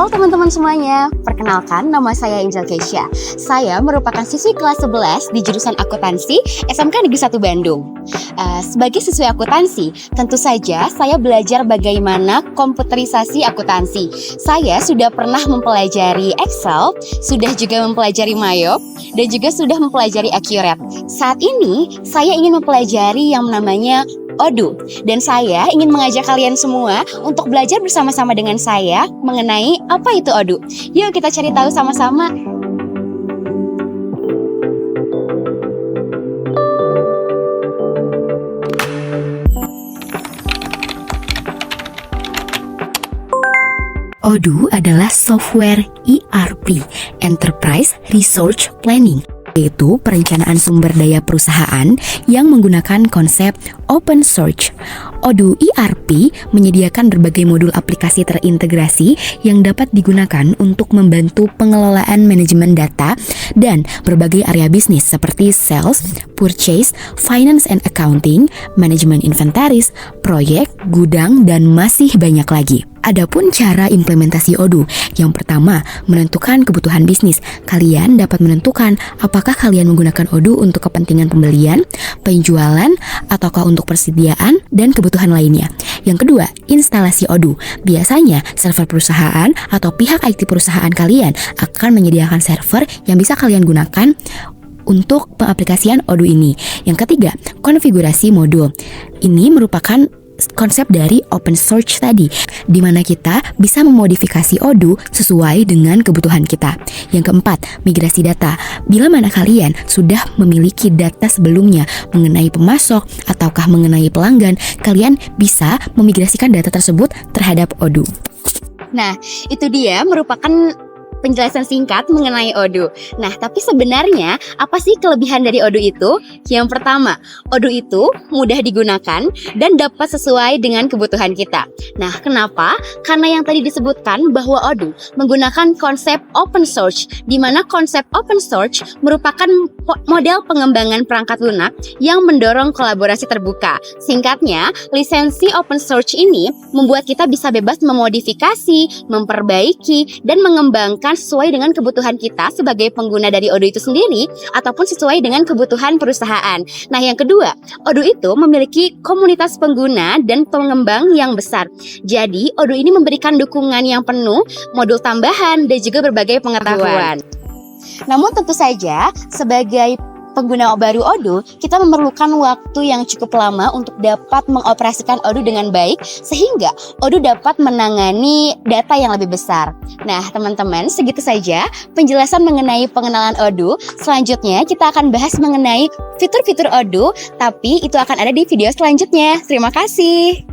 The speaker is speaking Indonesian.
Halo teman-teman semuanya, perkenalkan nama saya Angel Keisha. Saya merupakan siswi kelas 11 di jurusan akuntansi SMK Negeri 1 Bandung. Sebagai siswi akuntansi, tentu saja saya belajar bagaimana komputerisasi akuntansi. Saya sudah pernah mempelajari Excel, sudah juga mempelajari Mayop, dan juga sudah mempelajari Accurate. Saat ini, saya ingin mempelajari yang namanya Odoo, dan saya ingin mengajak kalian semua untuk belajar bersama-sama dengan saya mengenai apa itu Odoo. Yuk kita cari tahu sama-sama. Odoo adalah software ERP, Enterprise Resource Planning, yaitu perencanaan sumber daya perusahaan yang menggunakan konsep open source. Odoo ERP menyediakan berbagai modul aplikasi terintegrasi yang dapat digunakan untuk membantu pengelolaan manajemen data dan berbagai area bisnis seperti sales, purchase, finance and accounting, manajemen inventaris, proyek, gudang, dan masih banyak lagi. Adapun cara implementasi Odoo, yang pertama, menentukan kebutuhan bisnis. Kalian dapat menentukan apakah kalian menggunakan Odoo untuk kepentingan pembelian, penjualan, ataukah untuk persediaan dan kebutuhan lainnya. Yang kedua, instalasi Odoo. Biasanya, server perusahaan atau pihak IT perusahaan kalian akan menyediakan server yang bisa kalian gunakan untuk pengaplikasian Odoo ini. Yang ketiga, konfigurasi modul. Ini merupakan konsep dari open source tadi, di mana kita bisa memodifikasi Odoo sesuai dengan kebutuhan kita. Yang keempat, migrasi data. Bila mana kalian sudah memiliki data sebelumnya mengenai pemasok ataukah mengenai pelanggan, kalian bisa memigrasikan data tersebut terhadap Odoo. Nah, itu dia merupakan penjelasan singkat mengenai Odoo. Nah, tapi sebenarnya apa sih kelebihan dari Odoo itu? Yang pertama, Odoo itu mudah digunakan dan dapat sesuai dengan kebutuhan kita. Nah, kenapa? Karena yang tadi disebutkan bahwa Odoo menggunakan konsep open source, di mana konsep open source merupakan model pengembangan perangkat lunak yang mendorong kolaborasi terbuka. Singkatnya, lisensi open source ini membuat kita bisa bebas memodifikasi, memperbaiki, dan mengembangkan sesuai dengan kebutuhan kita sebagai pengguna dari Odoo itu sendiri ataupun sesuai dengan kebutuhan perusahaan. Nah, yang kedua, Odoo itu memiliki komunitas pengguna dan pengembang yang besar. Jadi, Odoo ini memberikan dukungan yang penuh, modul tambahan, dan juga berbagai pengetahuan. Namun tentu saja, sebagai pengguna baru Odoo, kita memerlukan waktu yang cukup lama untuk dapat mengoperasikan Odoo dengan baik, sehingga Odoo dapat menangani data yang lebih besar. Nah, teman-teman, segitu saja penjelasan mengenai pengenalan Odoo. Selanjutnya, kita akan bahas mengenai fitur-fitur Odoo, tapi itu akan ada di video selanjutnya. Terima kasih.